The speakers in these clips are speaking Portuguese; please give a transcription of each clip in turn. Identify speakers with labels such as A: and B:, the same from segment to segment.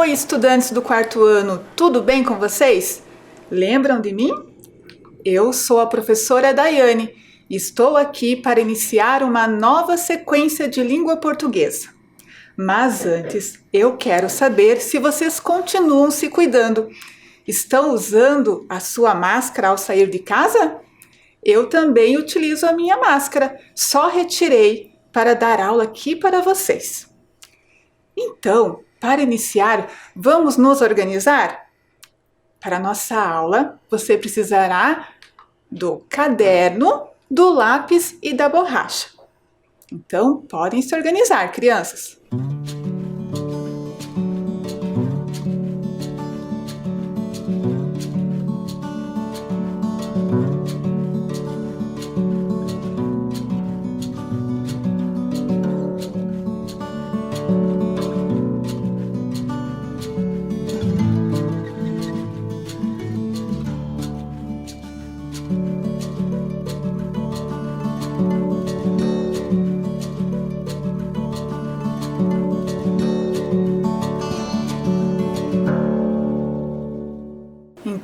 A: Oi, estudantes do quarto ano, tudo bem com vocês? Lembram de mim? Eu sou a professora Daiane e estou aqui para iniciar uma nova sequência de língua portuguesa. Mas antes, eu quero saber se vocês continuam se cuidando. Estão usando a sua máscara ao sair de casa? Eu também utilizo a minha máscara, só retirei para dar aula aqui para vocês. Então, para iniciar, vamos nos organizar? Para a nossa aula, você precisará do caderno, do lápis e da borracha. Então, podem se organizar, crianças.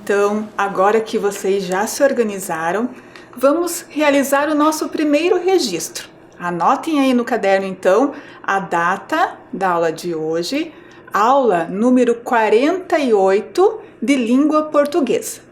A: Então, agora que vocês já se organizaram, vamos realizar o nosso primeiro registro. Anotem aí no caderno, então, a data da aula de hoje, aula número 48 de língua portuguesa.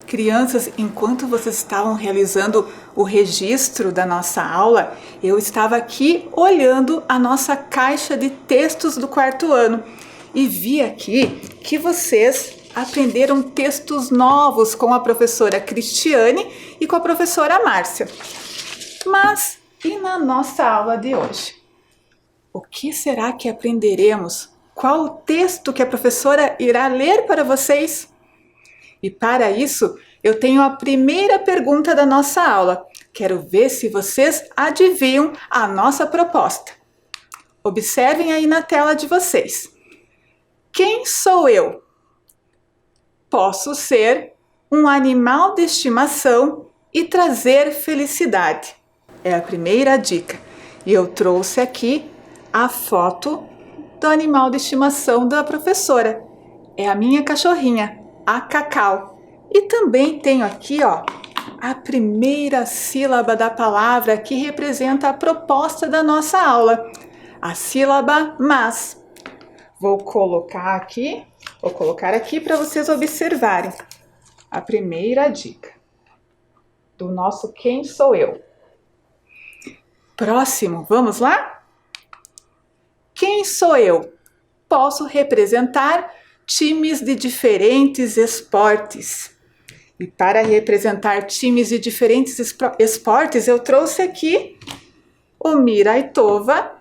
A: Crianças, enquanto vocês estavam realizando o registro da nossa aula, eu estava aqui olhando a nossa caixa de textos do quarto ano e vi aqui que vocês aprenderam textos novos com a professora Cristiane e com a professora Márcia. Mas e na nossa aula de hoje? O que será que aprenderemos? Qual o texto que a professora irá ler para vocês? E para isso, eu tenho a primeira pergunta da nossa aula. Quero ver se vocês adivinham a nossa proposta. Observem aí na tela de vocês. Quem sou eu? Posso ser um animal de estimação e trazer felicidade. É a primeira dica. E eu trouxe aqui a foto do animal de estimação da professora. É a minha cachorrinha, a Cacau. E também tenho aqui, ó, a primeira sílaba da palavra que representa a proposta da nossa aula, a sílaba mas. Vou colocar aqui para vocês observarem a primeira dica do nosso Quem Sou Eu. Próximo, vamos lá? Quem sou eu? Posso representar times de diferentes esportes. E para representar times de diferentes esportes, eu trouxe aqui o Miraitova,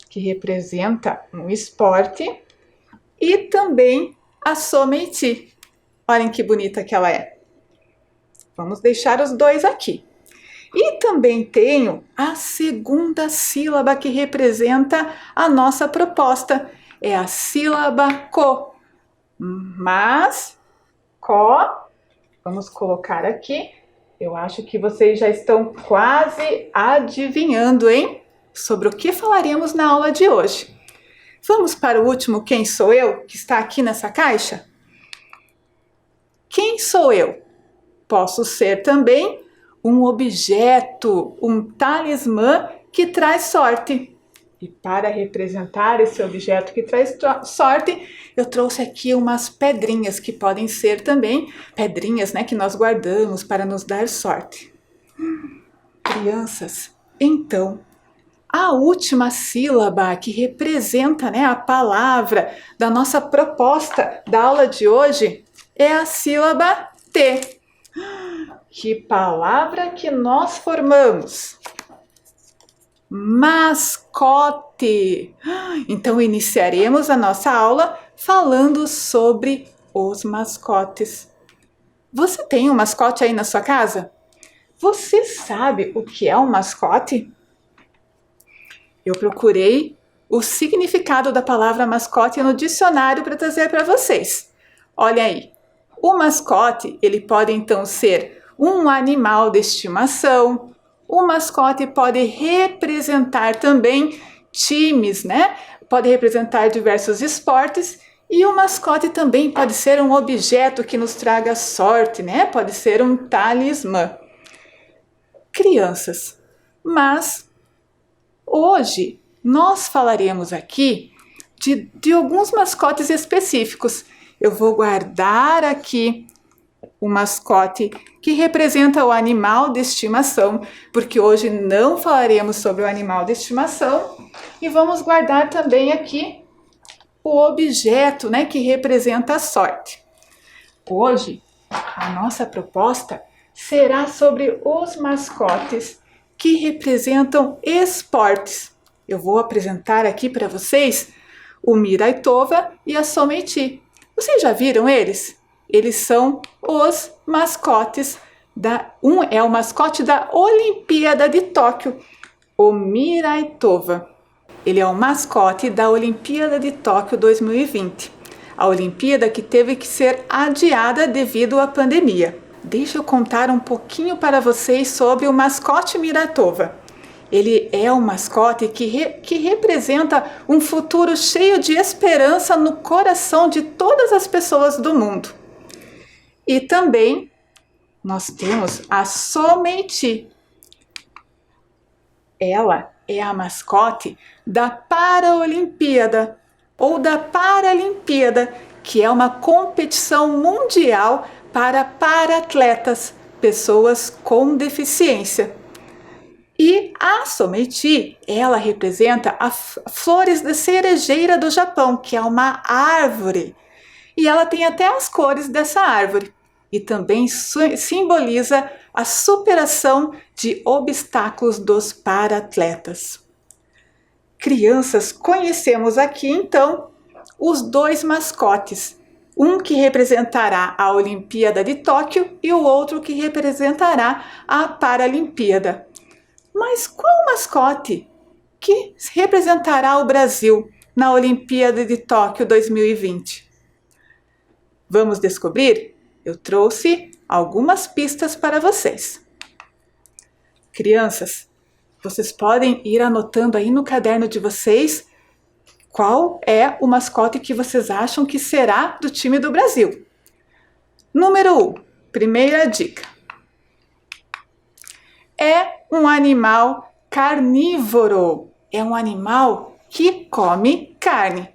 A: que representa um esporte, e também a Someiti. Olhem que bonita que ela é. Vamos deixar os dois aqui. E também tenho a segunda sílaba que representa a nossa proposta. É a sílaba co. Mas, có, vamos colocar aqui. Eu acho que vocês já estão quase adivinhando, hein? Sobre o que falaremos na aula de hoje. Vamos para o último Quem Sou Eu, que está aqui nessa caixa? Quem sou eu? Posso ser também um objeto, um talismã que traz sorte. E para representar esse objeto que traz sorte, eu trouxe aqui umas pedrinhas que podem ser também pedrinhas, né, que nós guardamos para nos dar sorte. Crianças, então, a última sílaba que representa, né, a palavra da nossa proposta da aula de hoje é a sílaba T. Que palavra que nós formamos? Mascote. Então iniciaremos a nossa aula falando sobre os mascotes. Você tem um mascote aí na sua casa? Você sabe o que é um mascote? Eu procurei o significado da palavra mascote no dicionário para trazer para vocês. Olha aí, o mascote, ele pode então ser um animal de estimação. O mascote pode representar também times, né? Pode representar diversos esportes. E o mascote também pode ser um objeto que nos traga sorte, né? Pode ser um talismã. Crianças, mas hoje nós falaremos aqui de alguns mascotes específicos. Eu vou guardar aqui o mascote que representa o animal de estimação, porque hoje não falaremos sobre o animal de estimação, e vamos guardar também aqui o objeto, né, que representa a sorte. Hoje, a nossa proposta será sobre os mascotes que representam esportes. Eu vou apresentar aqui para vocês o Miraitova e a Someiti. Vocês já viram eles? Eles são os mascotes um é o mascote da Olimpíada de Tóquio, o Miraitova. Ele é o mascote da Olimpíada de Tóquio 2020, a Olimpíada que teve que ser adiada devido à pandemia. Deixa eu contar um pouquinho para vocês sobre o mascote Miraitova. Ele é um mascote que representa um futuro cheio de esperança no coração de todas as pessoas do mundo. E também nós temos a Someiti. Ela é a mascote da Paraolimpíada ou da Paralimpíada, que é uma competição mundial para para-atletas, pessoas com deficiência. E a Someiti, ela representa as flores da cerejeira do Japão, que é uma árvore. E ela tem até as cores dessa árvore. E também simboliza a superação de obstáculos dos para-atletas. Crianças, conhecemos aqui então os dois mascotes. Um que representará a Olimpíada de Tóquio e o outro que representará a Paralimpíada. Mas qual mascote que representará o Brasil na Olimpíada de Tóquio 2020? Vamos descobrir? Eu trouxe algumas pistas para vocês. Crianças, vocês podem ir anotando aí no caderno de vocês qual é o mascote que vocês acham que será do time do Brasil. Número 1, primeira dica. É um animal carnívoro. É um animal que come carne.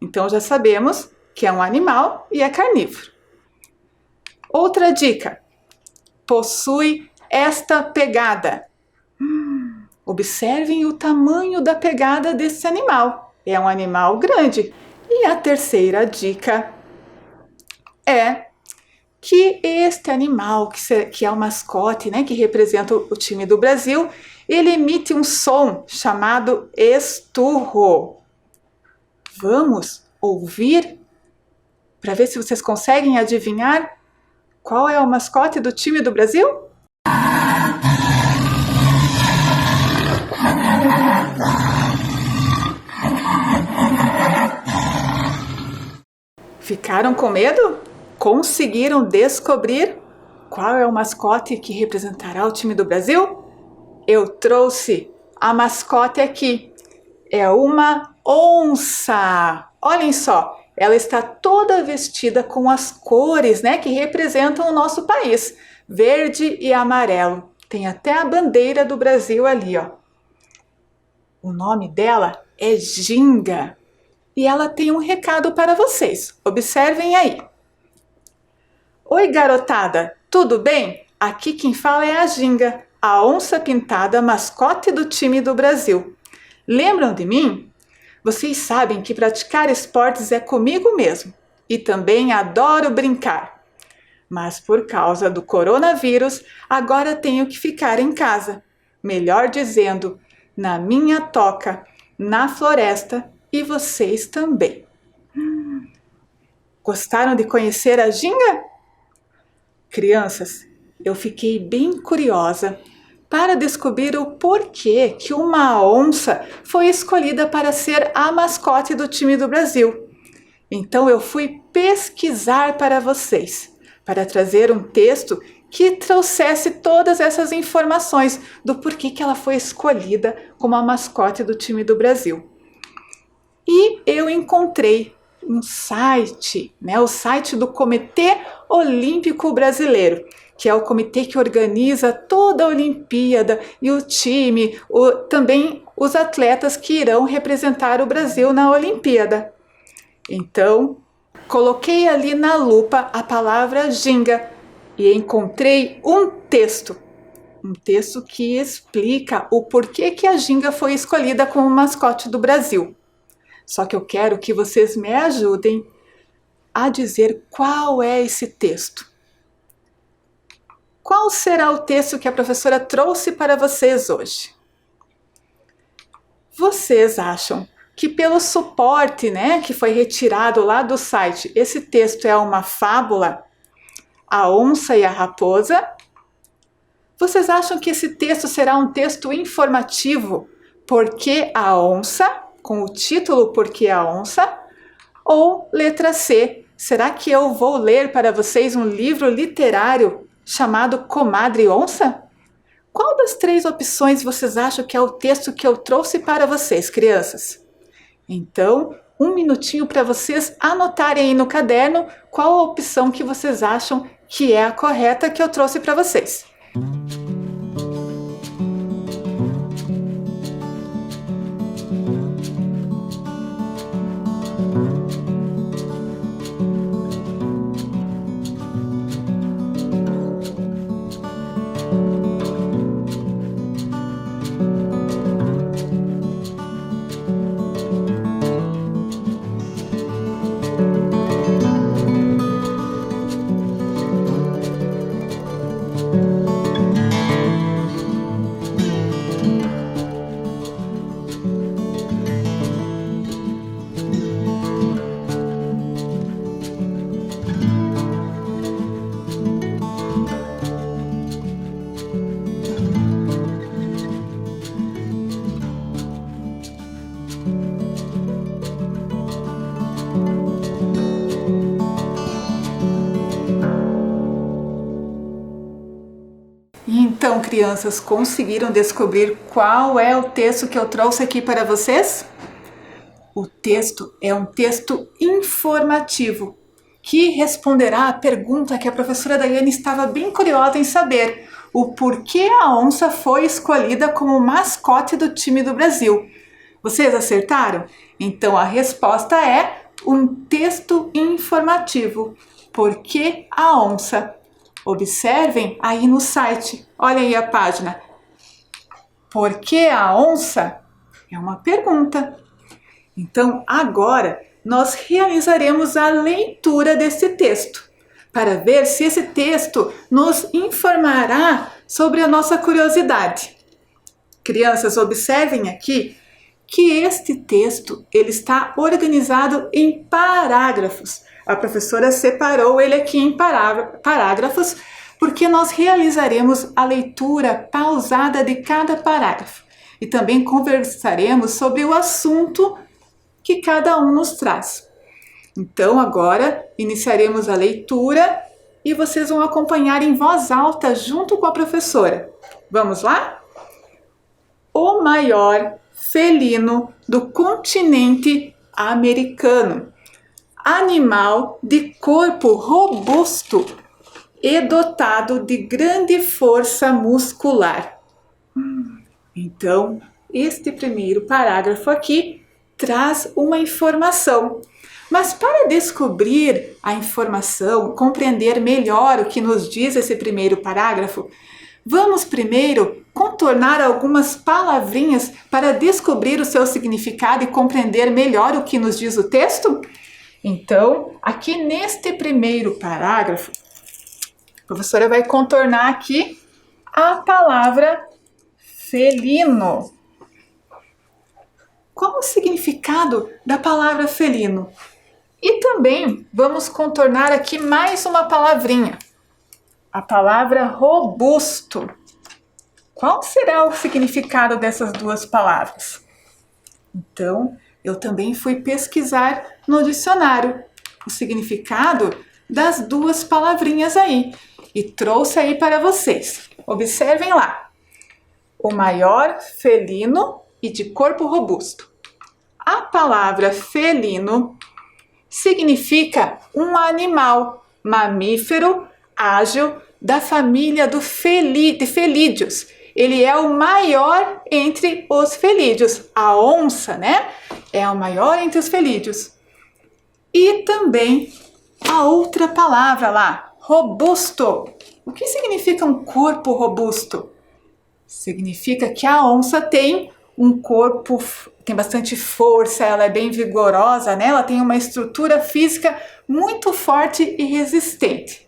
A: Então já sabemos que é um animal e é carnívoro. Outra dica. Possui esta pegada. Observem o tamanho da pegada desse animal. É um animal grande. E a terceira dica é que este animal, que é o mascote, né, que representa o time do Brasil, ele emite um som chamado esturro. Vamos ouvir para ver se vocês conseguem adivinhar qual é o mascote do time do Brasil? Ficaram com medo? Conseguiram descobrir qual é o mascote que representará o time do Brasil? Eu trouxe a mascote aqui. É uma onça. Olhem só, ela está toda vestida com as cores, né, que representam o nosso país, verde e amarelo. Tem até a bandeira do Brasil ali, ó. O nome dela é Ginga. E ela tem um recado para vocês. Observem aí. Oi, garotada, tudo bem? Aqui quem fala é a Ginga, a onça pintada mascote do time do Brasil. Lembram de mim? Vocês sabem que praticar esportes é comigo mesmo e também adoro brincar. Mas por causa do coronavírus, agora tenho que ficar em casa. Melhor dizendo, na minha toca, na floresta e vocês também. Gostaram de conhecer a Ginga? Crianças, eu fiquei bem curiosa para descobrir o porquê que uma onça foi escolhida para ser a mascote do time do Brasil. Então eu fui pesquisar para vocês, para trazer um texto que trouxesse todas essas informações do porquê que ela foi escolhida como a mascote do time do Brasil. E eu encontrei um site, o site do Comitê Olímpico Brasileiro, que é o comitê que organiza toda a Olimpíada e o time, também os atletas que irão representar o Brasil na Olimpíada. Então, coloquei ali na lupa a palavra Ginga e encontrei um texto que explica o porquê que a Ginga foi escolhida como mascote do Brasil. Só que eu quero que vocês me ajudem a dizer qual é esse texto. Qual será o texto que a professora trouxe para vocês hoje? Vocês acham que pelo suporte, que foi retirado lá do site, esse texto é uma fábula? A onça e a raposa? Vocês acham que esse texto será um texto informativo? Porque a onça? Com o título Porque a Onça? Ou letra C, será que eu vou ler para vocês um livro literário chamado Comadre Onça? Qual das três opções vocês acham que é o texto que eu trouxe para vocês, crianças? Então, um minutinho para vocês anotarem aí no caderno qual a opção que vocês acham que é a correta que eu trouxe para vocês. Então, crianças, conseguiram descobrir qual é o texto que eu trouxe aqui para vocês? O texto é um texto informativo que responderá a pergunta que a professora Daiane estava bem curiosa em saber: o porquê a onça foi escolhida como mascote do time do Brasil. Vocês acertaram? Então a resposta é um texto informativo. Por que a onça? Observem aí no site, olha aí a página. Por que a onça? É uma pergunta. Então, agora, nós realizaremos a leitura desse texto, para ver se esse texto nos informará sobre a nossa curiosidade. Crianças, observem aqui que este texto ele está organizado em parágrafos. A professora separou ele aqui em parágrafos, porque nós realizaremos a leitura pausada de cada parágrafo. E também conversaremos sobre o assunto que cada um nos traz. Então, agora, iniciaremos a leitura e vocês vão acompanhar em voz alta junto com a professora. Vamos lá? O maior felino do continente americano. Animal de corpo robusto e dotado de grande força muscular. Então, este primeiro parágrafo aqui traz uma informação. Mas para descobrir a informação, compreender melhor o que nos diz esse primeiro parágrafo, vamos primeiro contornar algumas palavrinhas para descobrir o seu significado e compreender melhor o que nos diz o texto? Então, aqui neste primeiro parágrafo, a professora vai contornar aqui a palavra felino. Qual o significado da palavra felino? E também vamos contornar aqui mais uma palavrinha, a palavra robusto. Qual será o significado dessas duas palavras? Então, eu também fui pesquisar no dicionário o significado das duas palavrinhas aí e trouxe aí para vocês. Observem lá. O maior felino e de corpo robusto. A palavra felino significa um animal mamífero ágil da família de felídeos. Ele é o maior entre os felídeos. A onça, né? É o maior entre os felídeos. E também a outra palavra lá, robusto. O que significa um corpo robusto? Significa que a onça tem um corpo, tem bastante força, ela é bem vigorosa, né? Ela tem uma estrutura física muito forte e resistente.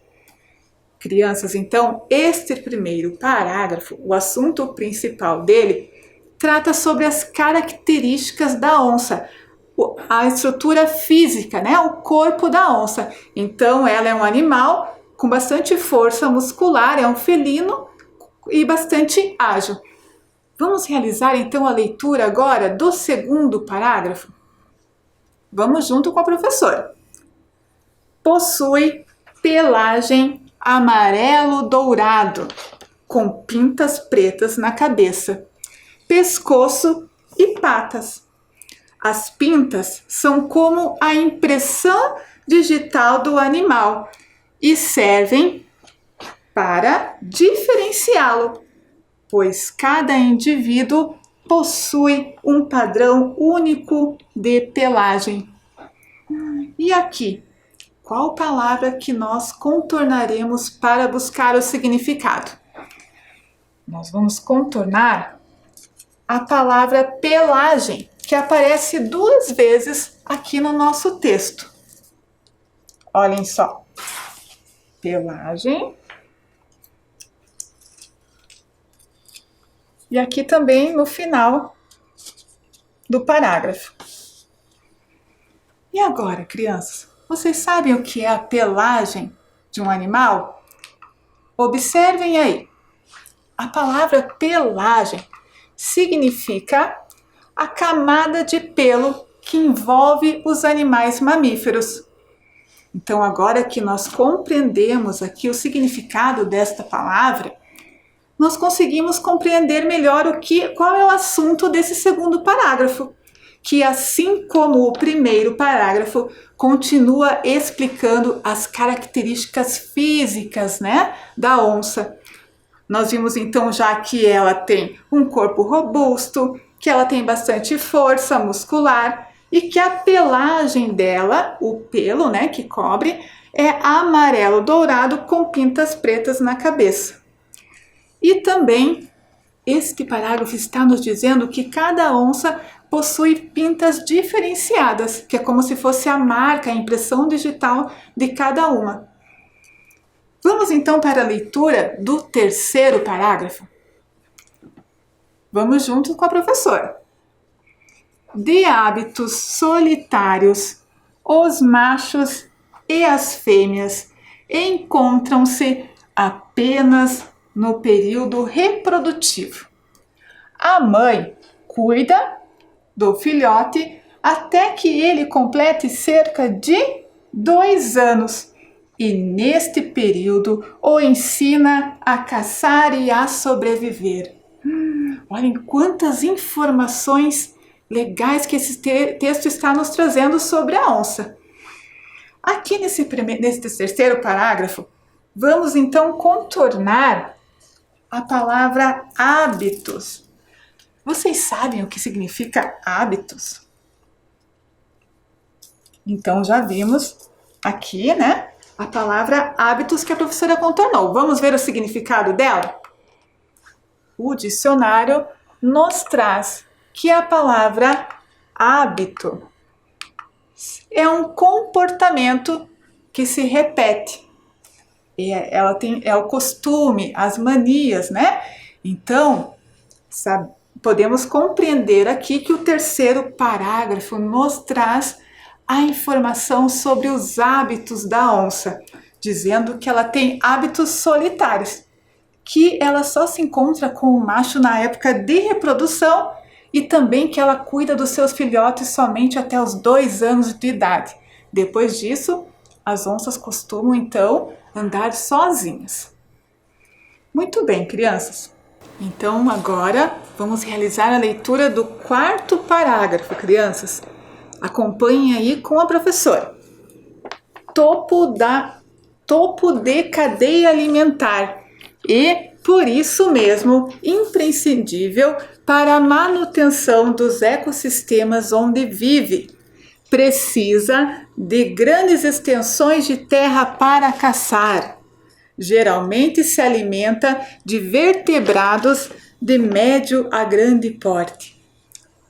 A: Crianças, então, este primeiro parágrafo, o assunto principal dele, trata sobre as características da onça, a estrutura física, né? O corpo da onça. Então, ela é um animal com bastante força muscular, é um felino e bastante ágil. Vamos realizar então a leitura agora do segundo parágrafo? Vamos junto com a professora. Possui pelagem amarelo-dourado, com pintas pretas na cabeça, pescoço e patas. As pintas são como a impressão digital do animal e servem para diferenciá-lo, pois cada indivíduo possui um padrão único de pelagem. E aqui, qual palavra que nós contornaremos para buscar o significado? Nós vamos contornar a palavra pelagem, que aparece 2 vezes aqui no nosso texto. Olhem só. Pelagem. E aqui também no final do parágrafo. E agora, crianças, vocês sabem o que é a pelagem de um animal? Observem aí. A palavra pelagem significa a camada de pelo que envolve os animais mamíferos. Então, agora que nós compreendemos aqui o significado desta palavra, nós conseguimos compreender melhor qual é o assunto desse segundo parágrafo, que assim como o primeiro parágrafo, continua explicando as características físicas, né, da onça. Nós vimos então já que ela tem um corpo robusto, que ela tem bastante força muscular e que a pelagem dela, o pelo, né, que cobre, é amarelo dourado com pintas pretas na cabeça. E também, este parágrafo está nos dizendo que cada onça possui pintas diferenciadas, que é como se fosse a marca, a impressão digital de cada uma. Vamos então para a leitura do terceiro parágrafo? Vamos junto com a professora. De hábitos solitários, os machos e as fêmeas encontram-se apenas no período reprodutivo. A mãe cuida do filhote até que ele complete cerca de 2 anos e neste período o ensina a caçar e a sobreviver. Olhem quantas informações legais que esse texto está nos trazendo sobre a onça. Aqui nesse terceiro parágrafo, vamos então contornar a palavra hábitos. Vocês sabem o que significa hábitos? Então já vimos aqui, né, a palavra hábitos que a professora contornou. Vamos ver o significado dela? O dicionário nos traz que a palavra hábito é um comportamento que se repete. Ela é o costume, as manias, né? Então, podemos compreender aqui que o terceiro parágrafo nos traz a informação sobre os hábitos da onça, dizendo que ela tem hábitos solitários, que ela só se encontra com o macho na época de reprodução e também que ela cuida dos seus filhotes somente até os 2 anos de idade. Depois disso, as onças costumam então andar sozinhas. Muito bem, crianças. Então agora vamos realizar a leitura do 4º parágrafo, crianças. Acompanhem aí com a professora. Topo de cadeia alimentar e, por isso mesmo, imprescindível para a manutenção dos ecossistemas onde vive. Precisa de grandes extensões de terra para caçar. Geralmente se alimenta de vertebrados de médio a grande porte.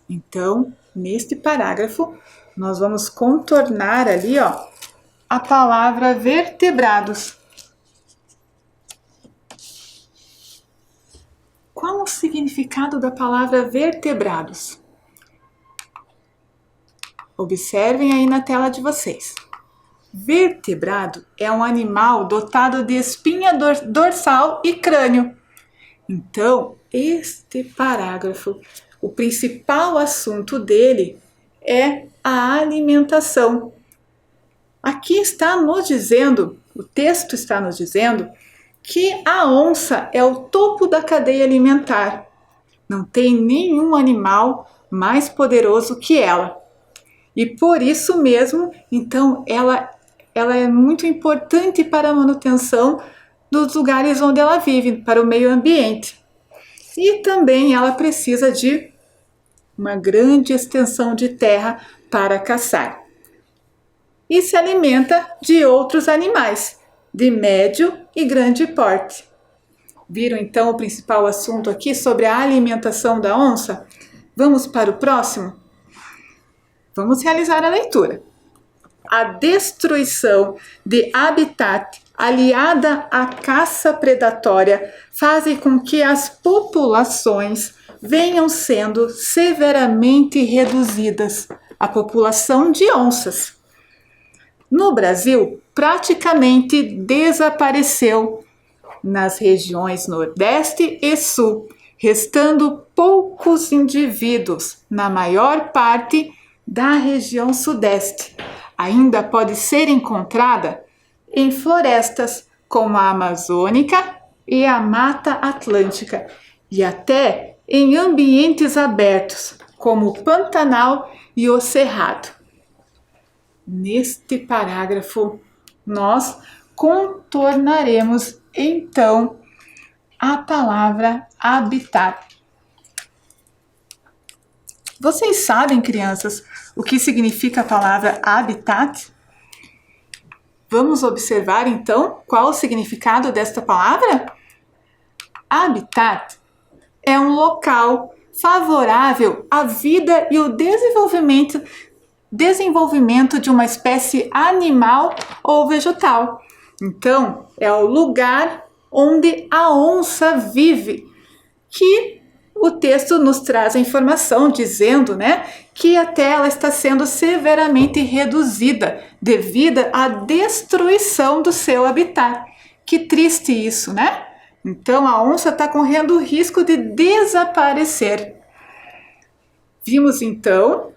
A: Então, neste parágrafo, nós vamos contornar ali, ó, a palavra vertebrados. Qual o significado da palavra vertebrados? Observem aí na tela de vocês. Vertebrado é um animal dotado de espinha dorsal e crânio. Então, este parágrafo, o principal assunto dele é a alimentação. Aqui está nos dizendo, o texto está nos dizendo, que a onça é o topo da cadeia alimentar. Não tem nenhum animal mais poderoso que ela. E por isso mesmo, então, ela é muito importante para a manutenção dos lugares onde ela vive, para o meio ambiente. E também ela precisa de uma grande extensão de terra para caçar. E se alimenta de outros animais, de médio e grande porte. Viram então o principal assunto aqui sobre a alimentação da onça? Vamos para o próximo? Vamos realizar a leitura. A destruição de habitat aliada à caça predatória fazem com que as populações venham sendo severamente reduzidas, a população de onças. No Brasil, praticamente desapareceu nas regiões Nordeste e Sul, restando poucos indivíduos, na maior parte da região Sudeste. Ainda pode ser encontrada em florestas como a Amazônica e a Mata Atlântica e até em ambientes abertos como o Pantanal e o Cerrado. Neste parágrafo, nós contornaremos então a palavra habitat. Vocês sabem, crianças, o que significa a palavra habitat? Vamos observar então qual o significado desta palavra? Habitat é um local favorável à vida e o desenvolvimento de uma espécie animal ou vegetal. Então, é o lugar onde a onça vive, que o texto nos traz a informação dizendo, né, que até ela está sendo severamente reduzida devido à destruição do seu habitat. Que triste isso, né? Então a onça está correndo o risco de desaparecer. Vimos então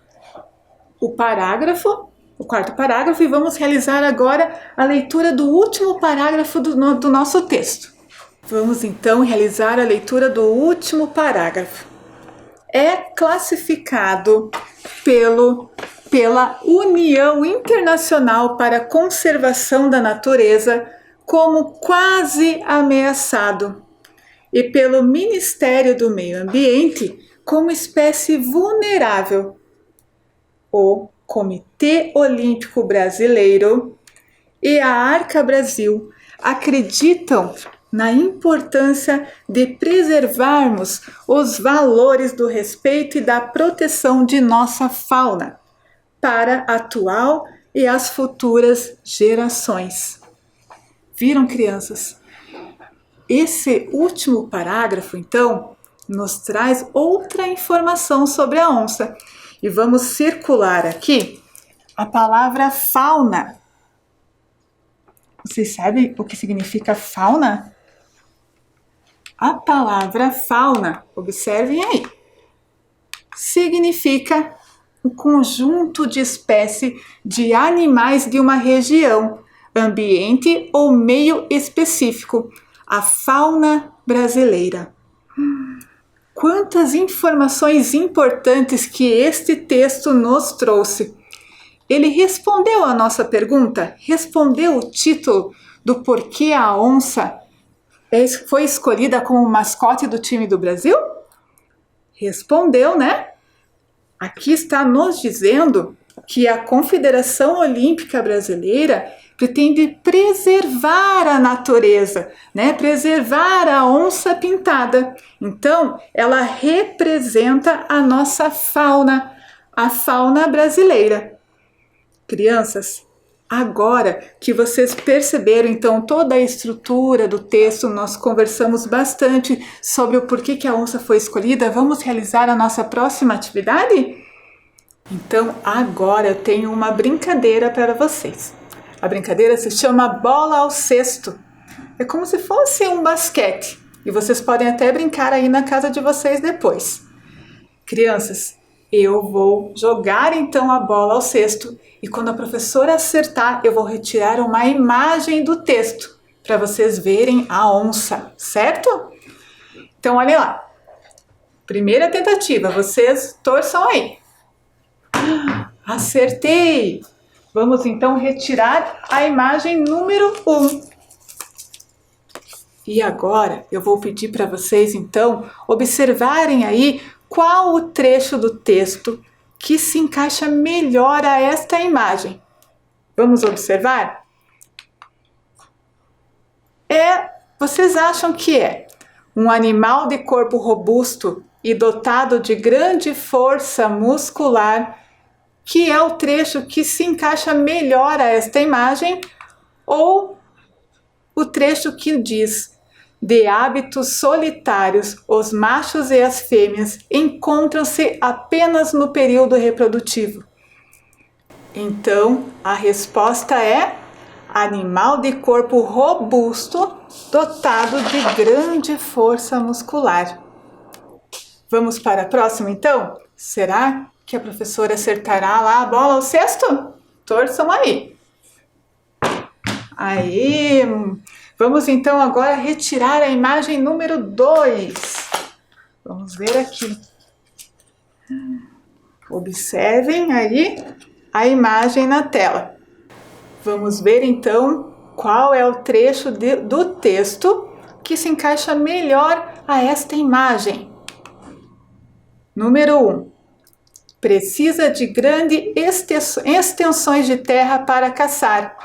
A: o 4º parágrafo, e vamos realizar agora a leitura do último parágrafo do nosso texto. Vamos então realizar a leitura do último parágrafo. É classificado pela União Internacional para a Conservação da Natureza como quase ameaçado e pelo Ministério do Meio Ambiente como espécie vulnerável. O Comitê Olímpico Brasileiro e a Arca Brasil acreditam na importância de preservarmos os valores do respeito e da proteção de nossa fauna para a atual e as futuras gerações. Viram, crianças? Esse último parágrafo, então, nos traz outra informação sobre a onça. E vamos circular aqui a palavra fauna. Vocês sabem o que significa fauna? A palavra fauna, observem aí, significa um conjunto de espécies de animais de uma região, ambiente ou meio específico, a fauna brasileira. Quantas informações importantes que este texto nos trouxe! Ele respondeu à nossa pergunta? Respondeu o título do porquê a onça foi escolhida como mascote do time do Brasil? Respondeu, né? Aqui está nos dizendo que a Confederação Olímpica Brasileira pretende preservar a natureza, né? Preservar a onça pintada. Então, ela representa a nossa fauna, a fauna brasileira. Crianças, agora que vocês perceberam então toda a estrutura do texto, nós conversamos bastante sobre o porquê que a onça foi escolhida, vamos realizar a nossa próxima atividade? Então agora eu tenho uma brincadeira para vocês. A brincadeira se chama bola ao cesto. É como se fosse um basquete e vocês podem até brincar aí na casa de vocês depois. Crianças, eu vou jogar então a bola ao cesto e quando a professora acertar, eu vou retirar uma imagem do texto para vocês verem a onça, certo? Então, olhem lá. Primeira tentativa, vocês torçam aí. Acertei! Vamos então retirar a imagem número 1. E agora eu vou pedir para vocês então observarem aí qual o trecho do texto que se encaixa melhor a esta imagem. Vamos observar? Vocês acham que é um animal de corpo robusto e dotado de grande força muscular, que é o trecho que se encaixa melhor a esta imagem, ou o trecho que diz: de hábitos solitários, os machos e as fêmeas encontram-se apenas no período reprodutivo? Então, a resposta é animal de corpo robusto, dotado de grande força muscular. Vamos para a próxima, então? Será que a professora acertará lá a bola ao cesto? Torçam aí. Aí, vamos então agora retirar a imagem número 2. Vamos ver aqui. Observem aí a imagem na tela. Vamos ver então qual é o trecho do texto que se encaixa melhor a esta imagem. Número 1. Precisa de grandes extensões de terra para caçar.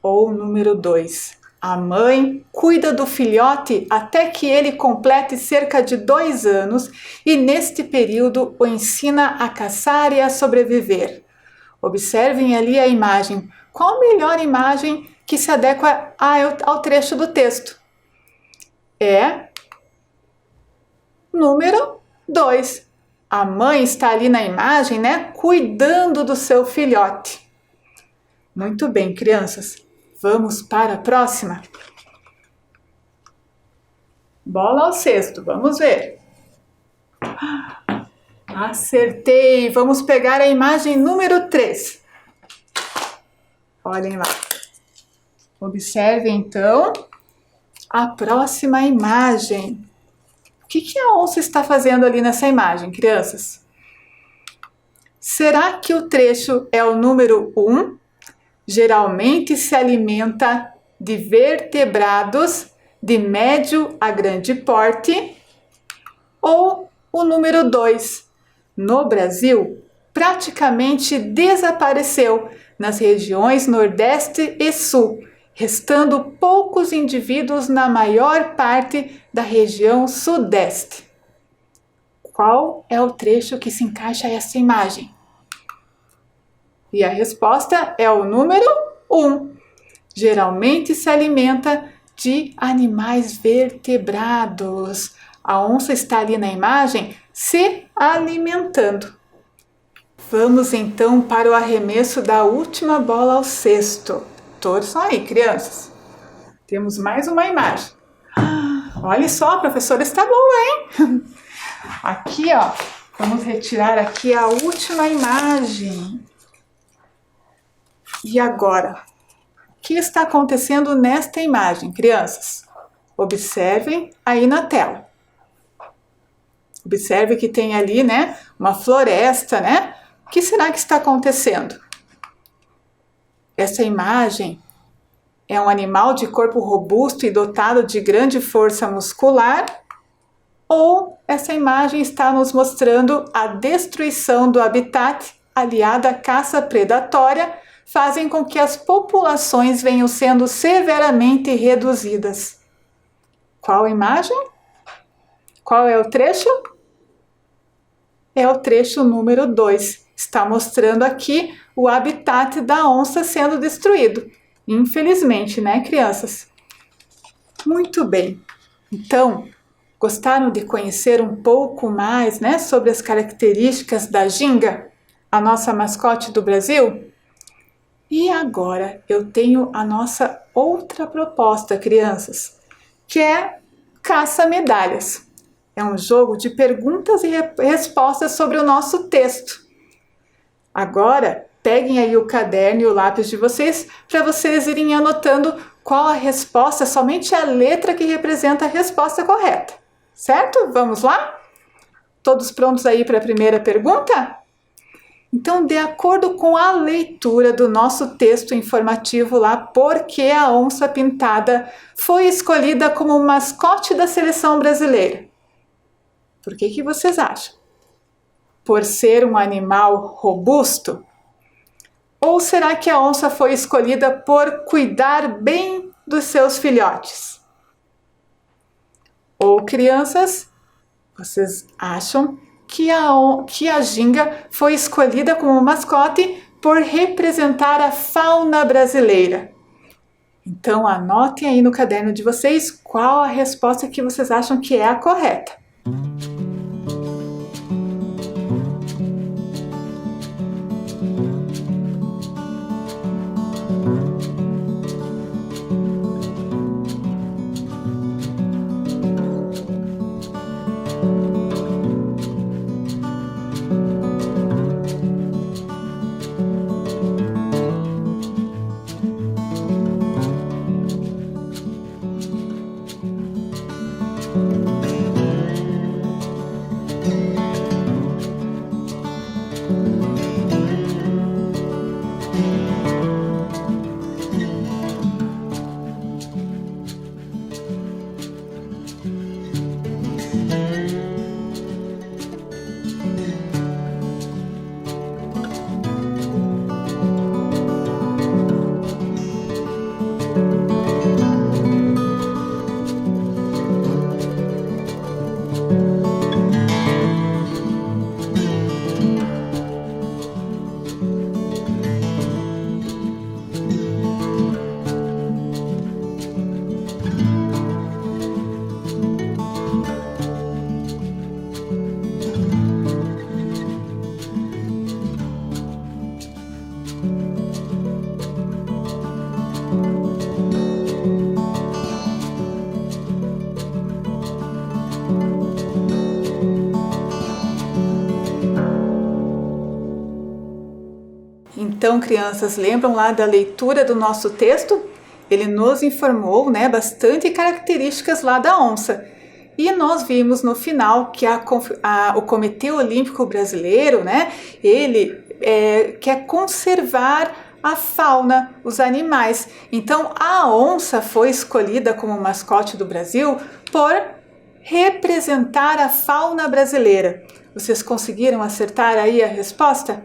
A: Ou número 2. A mãe cuida do filhote até que ele complete cerca de 2 anos e neste período o ensina a caçar e a sobreviver. Observem ali a imagem. Qual a melhor imagem que se adequa ao trecho do texto? É número 2. A mãe está ali na imagem, né, cuidando do seu filhote. Muito bem, crianças. Vamos para a próxima. Bola ao cesto, vamos ver. Acertei! Vamos pegar a imagem número 3. Olhem lá. Observem então a próxima imagem. O que a onça está fazendo ali nessa imagem, crianças? Será que o trecho é o número 1? Geralmente se alimenta de vertebrados de médio a grande porte. Ou o número 2? No Brasil, praticamente desapareceu nas regiões Nordeste e Sul, restando poucos indivíduos na maior parte da região Sudeste. Qual é o trecho que se encaixa a essa imagem? E a resposta é o número 1. Geralmente se alimenta de animais vertebrados. A onça está ali na imagem se alimentando. Vamos então para o arremesso da última bola ao cesto. Torçam aí, crianças. Temos mais uma imagem. Olha só, a professora está boa, hein? Aqui, ó, vamos retirar aqui a última imagem. E agora, o que está acontecendo nesta imagem, crianças? Observem aí na tela. Observe que tem ali, né, uma floresta, né? O que será que está acontecendo? Essa imagem é um animal de corpo robusto e dotado de grande força muscular? Ou essa imagem está nos mostrando a destruição do habitat aliada à caça predatória fazem com que as populações venham sendo severamente reduzidas? Qual imagem? Qual é o trecho? É o trecho número 2. Está mostrando aqui o habitat da onça sendo destruído. Infelizmente, né, crianças? Muito bem. Então, gostaram de conhecer um pouco mais, né, sobre as características da ginga, a nossa mascote do Brasil? E agora eu tenho a nossa outra proposta, crianças, que é caça-medalhas. É um jogo de perguntas e respostas sobre o nosso texto. Agora, peguem aí o caderno e o lápis de vocês para vocês irem anotando qual a resposta, somente a letra que representa a resposta correta. Certo? Vamos lá? Todos prontos aí para a primeira pergunta? Então, de acordo com a leitura do nosso texto informativo lá, por que a onça pintada foi escolhida como mascote da seleção brasileira? Por que vocês acham? Por ser um animal robusto? Ou será que a onça foi escolhida por cuidar bem dos seus filhotes? Ou, crianças, vocês acham que a ginga foi escolhida como mascote por representar a fauna brasileira? Então, anotem aí no caderno de vocês qual a resposta que vocês acham que é a correta. Então, crianças, lembram lá da leitura do nosso texto? Ele nos informou, né, bastante características lá da onça. E nós vimos no final que o Comitê Olímpico Brasileiro, né, ele quer conservar a fauna, os animais. Então, a onça foi escolhida como mascote do Brasil por representar a fauna brasileira. Vocês conseguiram acertar aí a resposta?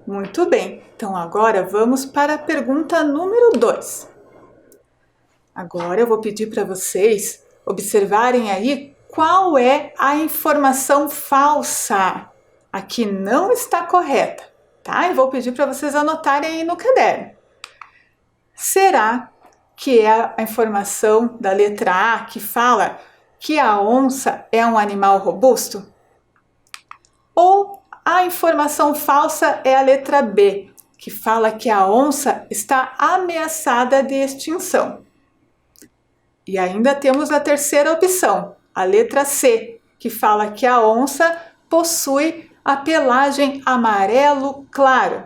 A: Muito bem, então agora vamos para a pergunta número 2. Agora eu vou pedir para vocês observarem aí qual é a informação falsa. A que não está correta, tá? Eu vou pedir para vocês anotarem aí no caderno. Será que é a informação da letra A que fala que a onça é um animal robusto? Ou a informação falsa é a letra B, que fala que a onça está ameaçada de extinção? E ainda temos a terceira opção, a letra C, que fala que a onça possui a pelagem amarelo claro.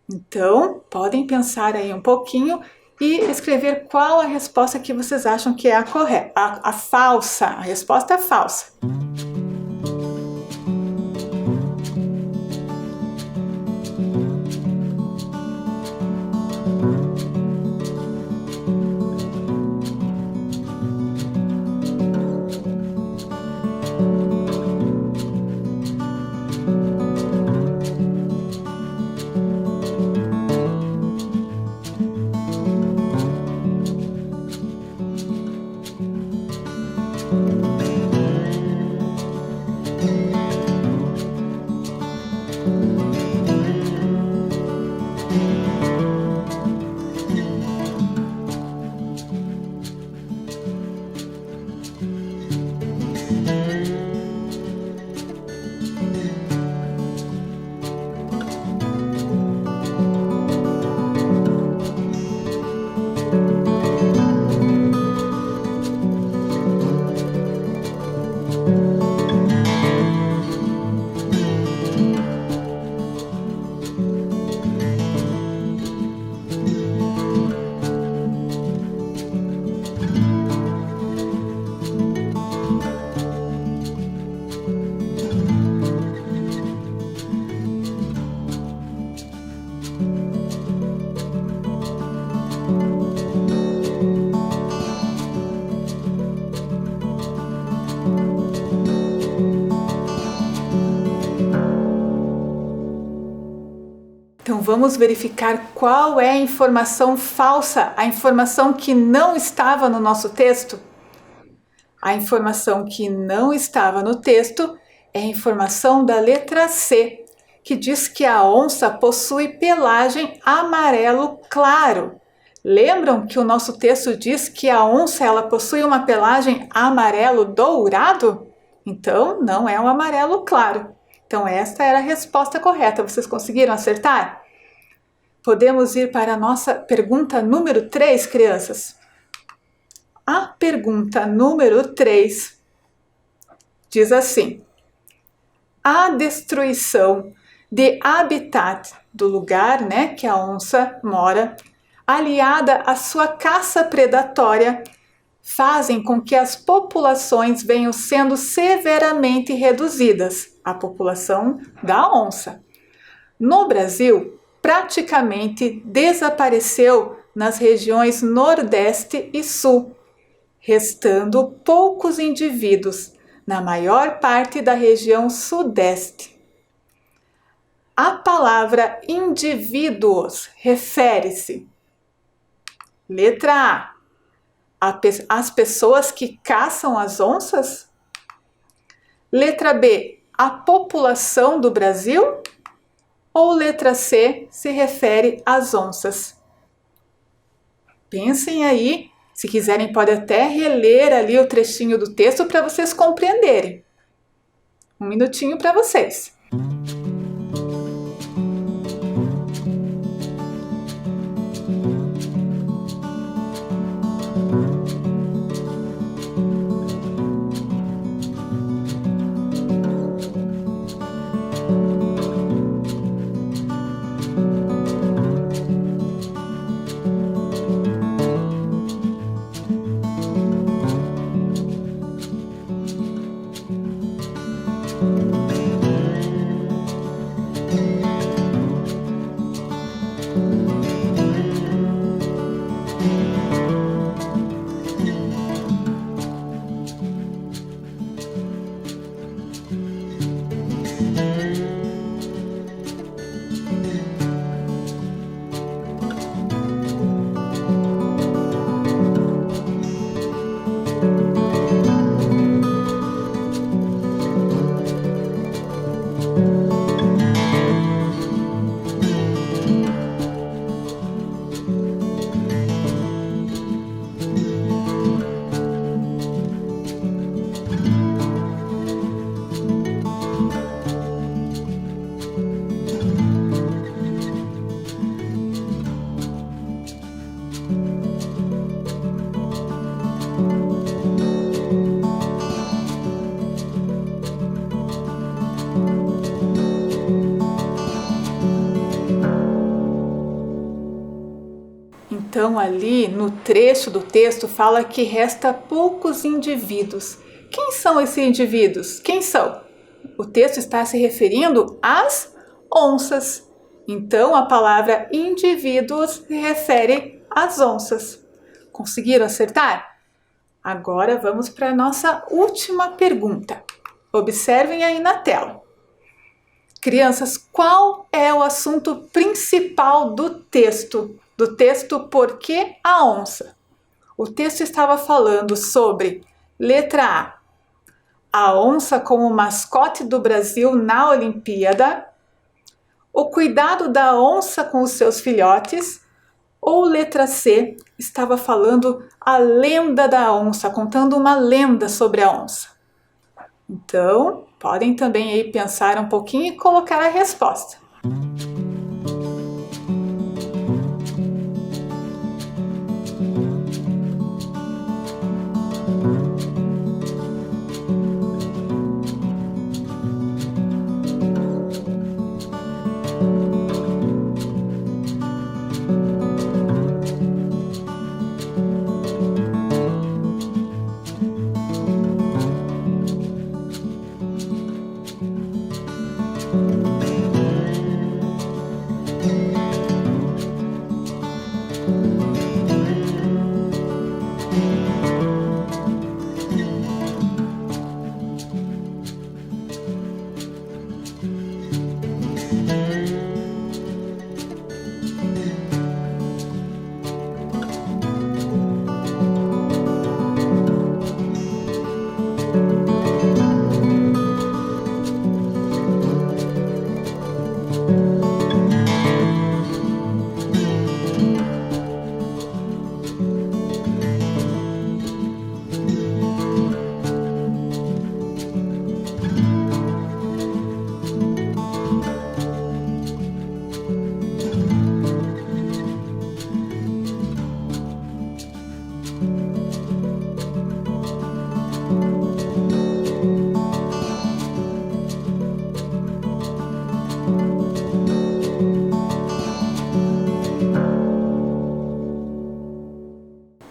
A: Então, podem pensar aí um pouquinho e escrever qual a resposta que vocês acham que é a correta, a falsa. A resposta é falsa. Então vamos verificar qual é a informação falsa, a informação que não estava no nosso texto? A informação que não estava no texto é a informação da letra C, que diz que a onça possui pelagem amarelo claro. Lembram que o nosso texto diz que a onça ela possui uma pelagem amarelo dourado? Então não é um amarelo claro. Então esta era a resposta correta. Vocês conseguiram acertar? Podemos ir para a nossa pergunta número 3, crianças? A pergunta número 3 diz assim: a destruição de habitat do lugar, que a onça mora, aliada à sua caça predatória, fazem com que as populações venham sendo severamente reduzidas, a população da onça. No Brasil, praticamente desapareceu nas regiões Nordeste e Sul, restando poucos indivíduos na maior parte da região Sudeste. A palavra indivíduos refere-se: letra A, as pessoas que caçam as onças? Letra B, a população do Brasil? Ou letra C, se refere às onças? Pensem aí, se quiserem pode até reler ali o trechinho do texto para vocês compreenderem. Um minutinho para vocês. ali no trecho do texto fala que resta poucos indivíduos. Quem são esses indivíduos? Quem são? O texto está se referindo às onças. Então, a palavra indivíduos se refere às onças. Conseguiram acertar? Agora vamos para a nossa última pergunta. Observem aí na tela. Crianças, qual é o assunto principal do texto? Do texto Por que a Onça? O texto estava falando sobre, letra A onça como mascote do Brasil na Olimpíada, o cuidado da onça com os seus filhotes, ou letra C, estava falando a lenda da onça, contando uma lenda sobre a onça. Então, podem também aí pensar um pouquinho e colocar a resposta.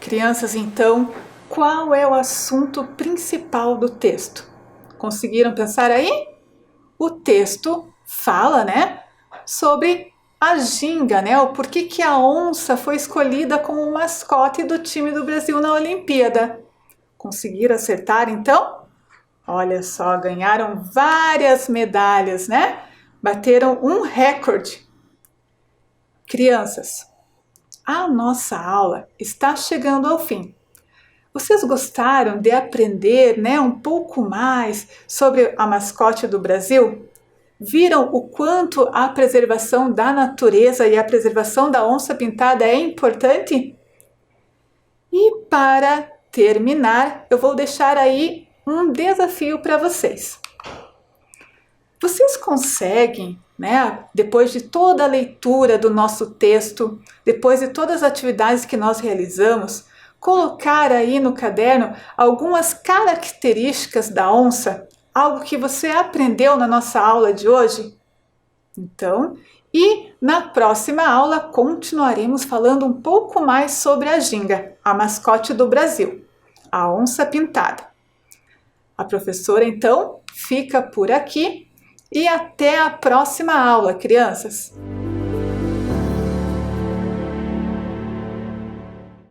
A: Crianças, então, qual é o assunto principal do texto? Conseguiram pensar aí? O texto fala, sobre a ginga, o porquê que a onça foi escolhida como mascote do time do Brasil na Olimpíada. Conseguiram acertar, então? Olha só, ganharam várias medalhas, Bateram um recorde. Crianças, a nossa aula está chegando ao fim. Vocês gostaram de aprender, um pouco mais sobre a mascote do Brasil? Viram o quanto a preservação da natureza e a preservação da onça pintada é importante? E para terminar, eu vou deixar aí um desafio para vocês. Vocês conseguem, depois de toda a leitura do nosso texto, depois de todas as atividades que nós realizamos, colocar aí no caderno algumas características da onça, algo que você aprendeu na nossa aula de hoje? Então, e na próxima aula continuaremos falando um pouco mais sobre a ginga, a mascote do Brasil, a onça pintada. A professora, então, fica por aqui. E até a próxima aula, crianças!